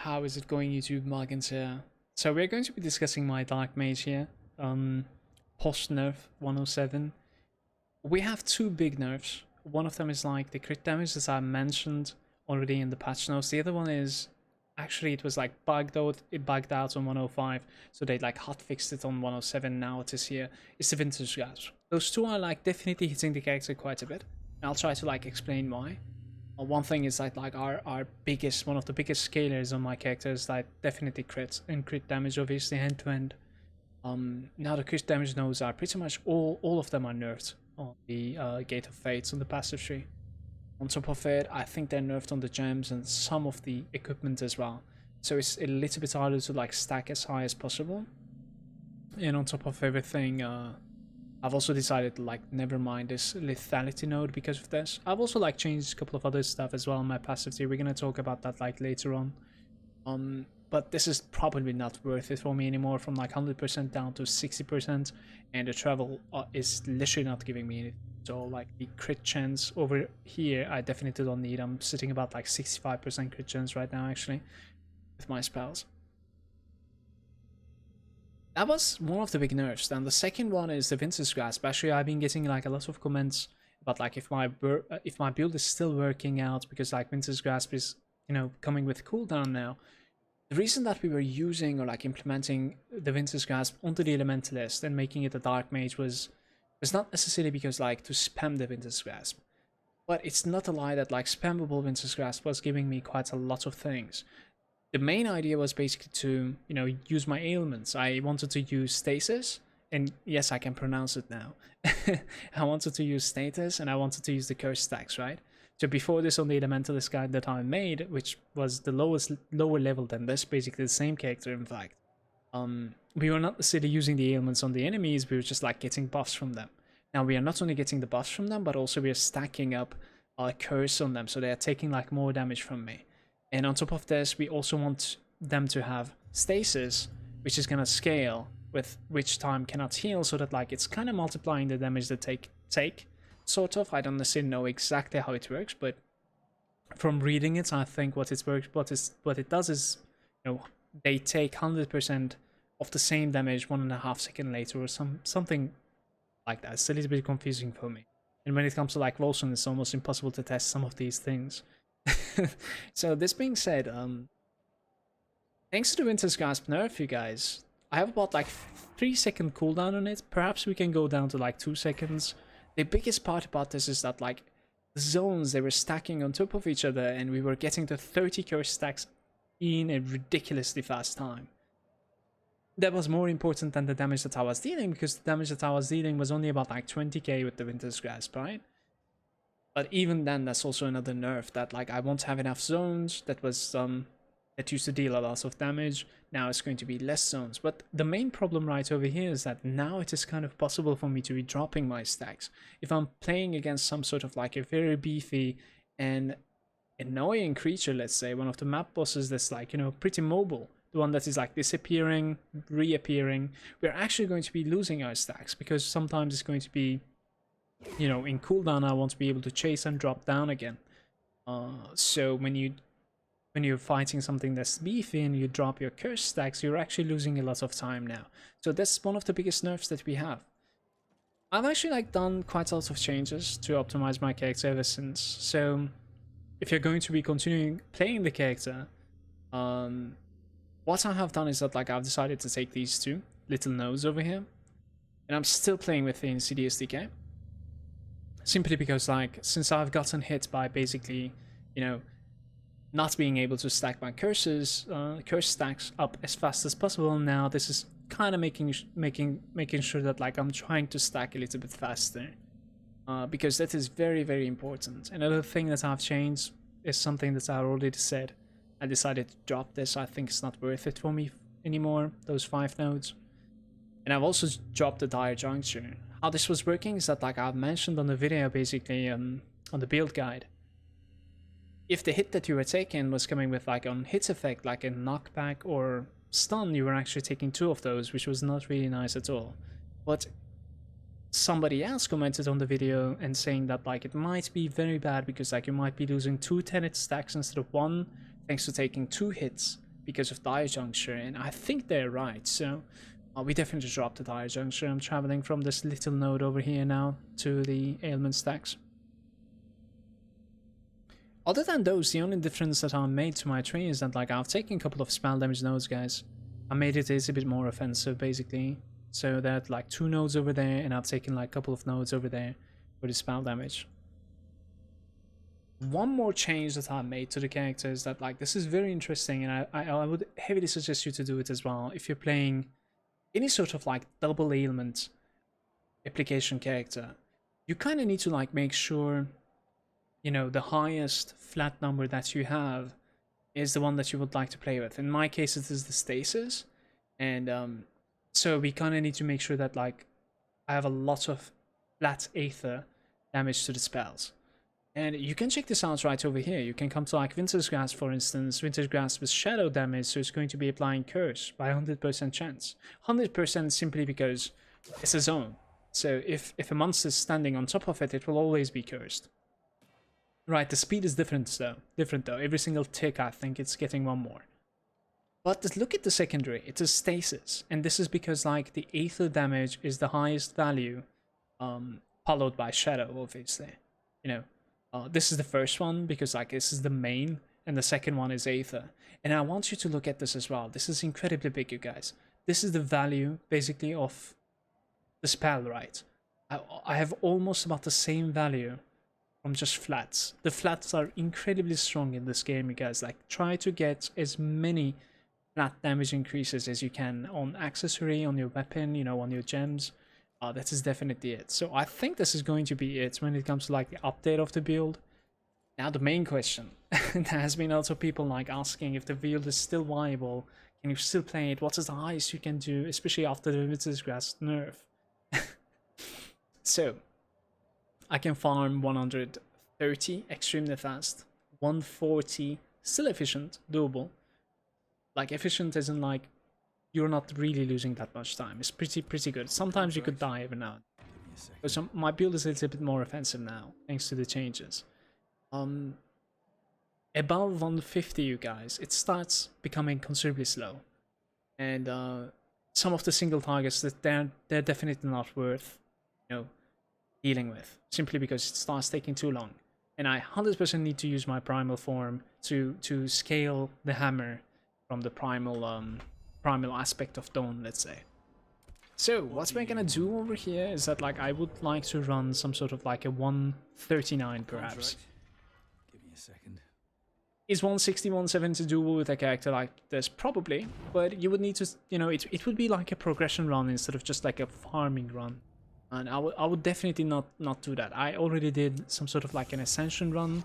how is it going, YouTube? Malagant here. So we're going to be discussing my Dark Mage here, post Nerf 107. We have two big nerfs. One of them is like the crit damage, as I mentioned already in the patch notes. The other one is actually it was like bugged out. It bugged out on 105, so they like hot fixed it on 107. Now it is here. It's the Vintage Grasp. Those two are like definitely hitting the character quite a bit. And I'll try to like explain why. One thing is that like our biggest, one of the biggest scalers on my character is like definitely crits and crit damage, obviously hand to hand. Now the crit damage nodes are pretty much all of them are nerfed on the Gate of Fates on the passive tree. On top of it, I think they're nerfed on the gems and some of the equipment as well. So it's a little bit harder to like stack as high as possible. And on top of everything, I've also decided to like never mind this lethality node because of this. I've also like changed a couple of other stuff as well in my passivity. We're gonna talk about that like later on. But this is probably not worth it for me anymore, from like 100% down to 60%, and the travel is literally not giving me anything. So like the crit chance over here, I definitely don't need. I'm sitting about like 65% crit chance right now actually with my spells. That was one of the big nerfs. Then the second one is the Vintage Grasp. Actually, I've been getting like a lot of comments about like if my build is still working out, because like Vintage Grasp is, you know, coming with cooldown now. The reason that we were using or like implementing the Vintage Grasp onto the Elementalist and making it a Dark Mage was not necessarily because like to spam the Vintage Grasp, but it's not a lie that like spammable Vintage Grasp was giving me quite a lot of things. The main idea was basically to, you know, use my ailments. I wanted to use stasis, and yes, I can pronounce it now. I wanted to use status, and I wanted to use the curse stacks, right? So before this, on the Elementalist guide that I made, which was the lower level than this, basically the same character in fact, we were not necessarily using the ailments on the enemies, we were just like getting buffs from them. Now we are not only getting the buffs from them, but also we are stacking up our curse on them, so they are taking like more damage from me. And on top of this, we also want them to have stasis, which is gonna scale with which time cannot heal, so that like it's kind of multiplying the damage that take sort of. I don't necessarily know exactly how it works, but from reading it, I think what it does is, you know, they take 100% of the same damage 1.5 seconds later, or something like that. It's a little bit confusing for me. And when it comes to like Wolcen, it's almost impossible to test some of these things. So this being said, thanks to the Vintage Grasp nerf, you guys, I have about like 3-second cooldown on it. Perhaps we can go down to like 2 seconds. The biggest part about this is that like the zones, they were stacking on top of each other, and we were getting to 30 curse stacks in a ridiculously fast time. That was more important than the damage that I was dealing, because the damage that I was dealing was only about like 20k with the Vintage Grasp, right? But even then, that's also another nerf, that like I won't have enough zones. That was that used to deal a lot of damage. Now it's going to be less zones. But the main problem right over here is that now it is kind of possible for me to be dropping my stacks. If I'm playing against some sort of like a very beefy and annoying creature, let's say one of the map bosses that's like, you know, pretty mobile, the one that is like disappearing, reappearing, we're actually going to be losing our stacks, because sometimes it's going to be, you know, in cooldown I want to be able to chase and drop down again. So when you're fighting something that's beefy and you drop your curse stacks, you're actually losing a lot of time now. So that's one of the biggest nerfs that we have. I've actually like done quite a lot of changes to optimize my character ever since. So if you're going to be continuing playing the character, what I have done is that like I've decided to take these two little nodes over here, and I'm still playing with the CDSDK. Simply because like, since I've gotten hit by basically, you know, not being able to stack my curse stacks up as fast as possible, now this is kind of making sure that like I'm trying to stack a little bit faster, because that is very, very important. Another thing that I've changed is something that I already said. I decided to drop this. I think it's not worth it for me anymore, those 5 nodes. And I've also dropped the Dire Juncture. How this was working is that like I've mentioned on the video, basically on the build guide, if the hit that you were taking was coming with like on hit effect, like a knockback or stun, you were actually taking 2 of those, which was not really nice at all. But somebody else commented on the video and saying that like it might be very bad, because like you might be losing 2 tenet stacks instead of 1, thanks to taking 2 hits because of dire juncture, and I think they're right. So we definitely dropped the dire juncture. I'm traveling from this little node over here now to the ailment stacks. Other than those, the only difference that I made to my tree is that like I've taken a couple of spell damage nodes, guys. I made it a bit more offensive basically. So that like 2 nodes over there, and I've taken like a couple of nodes over there for the spell damage. One more change that I made to the character is that like this is very interesting, and I would heavily suggest you to do it as well if you're playing any sort of like double ailment application character. You kind of need to like make sure, you know, the highest flat number that you have is the one that you would like to play with. In my case, it is the stasis, and so we kind of need to make sure that like I have a lot of flat aether damage to the spells. And you can check this out right over here. You can come to like Winter's Grasp, for instance. Winter's Grasp with shadow damage, so it's going to be applying curse by 100% chance. 100% simply because it's a zone. So if a monster is standing on top of it, it will always be cursed. Right, the speed is different though. Every single tick, I think it's getting 1 more. But look at the secondary. It is stasis, and this is because like the aether damage is the highest value, followed by shadow, obviously. You know. This is the first one because like this is the main, and the second one is aether. And I want you to look at this as well. This is incredibly big, you guys. This is the value basically of the spell, right? I have almost about the same value from just flats. The flats are incredibly strong in this game, you guys. Like try to get as many flat damage increases as you can on accessory, on your weapon, you know, on your gems. That is definitely it. So I think this is going to be it when it comes to like the update of the build. Now the main question, there has been also people like asking if the build is still viable. Can you still play it? What is the highest you can do, especially after the Winter's Grasp nerf? So I can farm 130 extremely fast, 140 still efficient, doable. Like efficient isn't like you're not really losing that much time. It's pretty good. Sometimes you could die every now and then. So my build is a little bit more offensive now, thanks to the changes. Above 150, you guys, it starts becoming considerably slow. And some of the single targets that they're definitely not worth, you know, dealing with, simply because it starts taking too long. And I 100% need to use my primal form to scale the hammer from the primal aspect of Dawn, let's say. So what we're gonna do over here is that like I would like to run some sort of like a 139 perhaps. Give me a second. Is 160, 170 doable with a character like this? Probably, but you would need to, you know, it would be like a progression run instead of just like a farming run. And I would definitely not do that. I already did some sort of like an ascension run.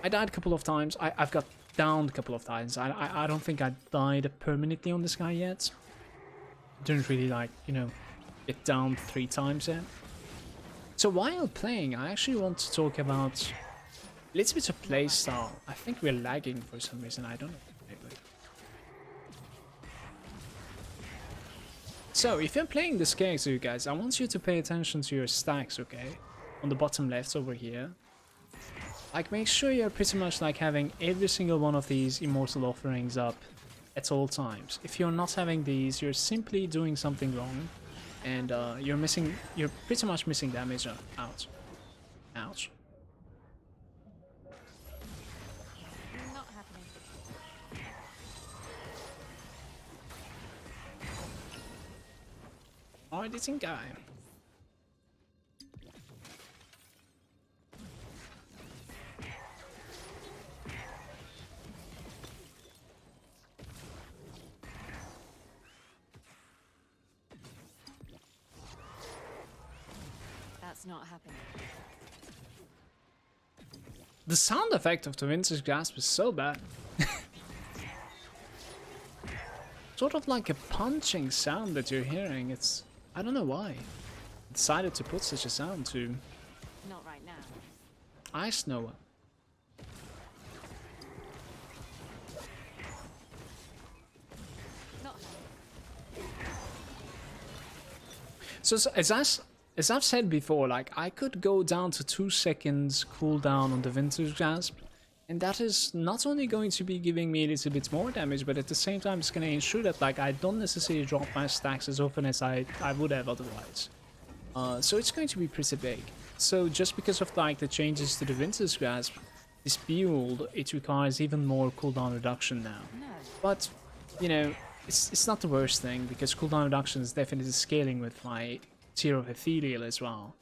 I died a couple of times. I've got downed a couple of times. I don't think I died permanently on this guy yet. Didn't really like, you know, get downed 3 times yet. So while playing, I actually want to talk about a little bit of playstyle. I think we're lagging for some reason. I don't know. So if you're playing this character, you guys, I want you to pay attention to your stacks, okay? On the bottom left over here. Like, make sure you're pretty much like having every single one of these immortal offerings up at all times. If you're not having these, you're simply doing something wrong, and you're pretty much missing damage out. Ouch. Not happening. Hard hitting guy. That's not happening. The sound effect of the Winter's Grasp is so bad. Sort of like a punching sound that you're hearing. It's, I don't know why. I decided to put such a sound to Not right now. Ice Noah. Not happening. So as I've said before, like I could go down to 2 seconds cooldown on the Winter's Grasp, And that is not only going to be giving me a little bit more damage, but at the same time it's going to ensure that like I don't necessarily drop my stacks as often as I would have otherwise. So it's going to be pretty big. So just because of like the changes to the Winter's Grasp, this build, it requires even more cooldown reduction now. No. But, you know, it's not the worst thing, because cooldown reduction is definitely scaling with my tier of Ethereal as well.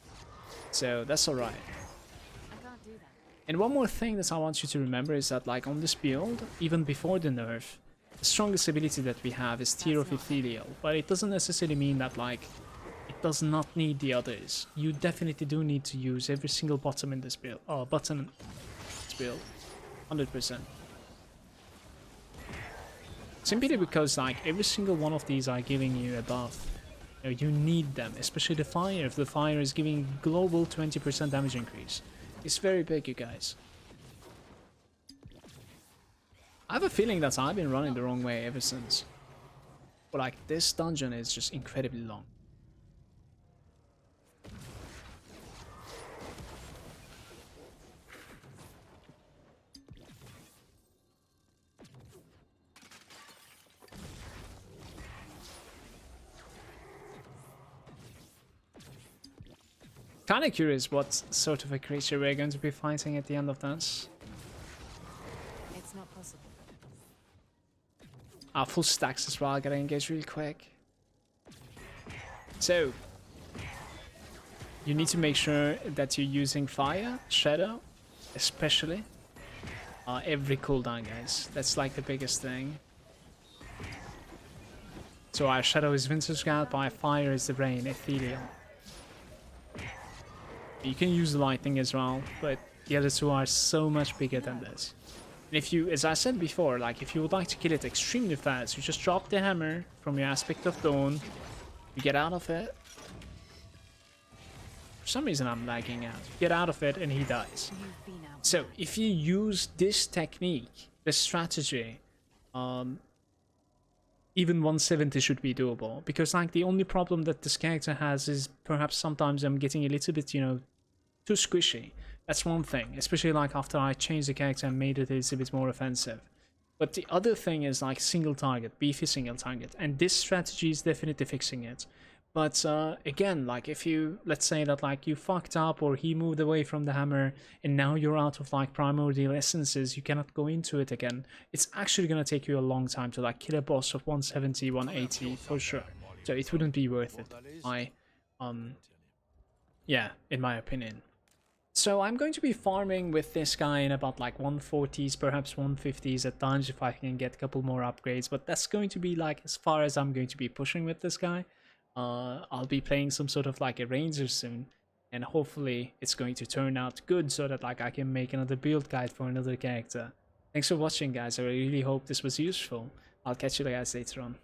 So that's alright. I can't do that. And one more thing that I want you to remember is that like on this build, even before the nerf, the strongest ability that we have is tier of Ethereal. But it doesn't necessarily mean that like it does not need the others. You definitely do need to use every single bottom in this build. Button in this build. 100%. Simply because like every single one of these are giving you a buff. You know, you need them, especially the fire. If the fire is giving global 20% damage increase, it's very big, you guys. I have a feeling that I've been running the wrong way ever since. But like this dungeon is just incredibly long. Kind of curious what sort of a creature we're going to be fighting at the end of this. It's not possible. Our full stacks as well, gotta engage really quick. So, you need to make sure that you're using fire, shadow, especially. Every cooldown, guys. That's like the biggest thing. So our shadow is Winter's Grasp, our fire is the rain, ethereal. You can use the lightning as well, but the other two are so much bigger than this. And if you, as I said before, like if you would like to kill it extremely fast, you just drop the hammer from your Aspect of Dawn, you get out of it. For some reason I'm lagging out. You get out of it and he dies. You've been out. So if you use this technique, this strategy, even 170 should be doable, because like the only problem that this character has is perhaps sometimes I'm getting a little bit, you know, too squishy. That's one thing, especially like after I changed the character and made it a little bit more offensive. But the other thing is like single target, beefy single target, and this strategy is definitely fixing it. But again, like if you, let's say that like you fucked up or he moved away from the hammer and now you're out of like primordial essences, you cannot go into it again. It's actually gonna take you a long time to like kill a boss of 170, 180 for sure. So it wouldn't be worth it. Yeah, in my opinion. So I'm going to be farming with this guy in about like 140s, perhaps 150s at times if I can get a couple more upgrades. But that's going to be like as far as I'm going to be pushing with this guy. I'll be playing some sort of like a ranger soon, and hopefully it's going to turn out good so that like I can make another build guide for another character. Thanks for watching, guys. I really hope this was useful. I'll catch you guys later on.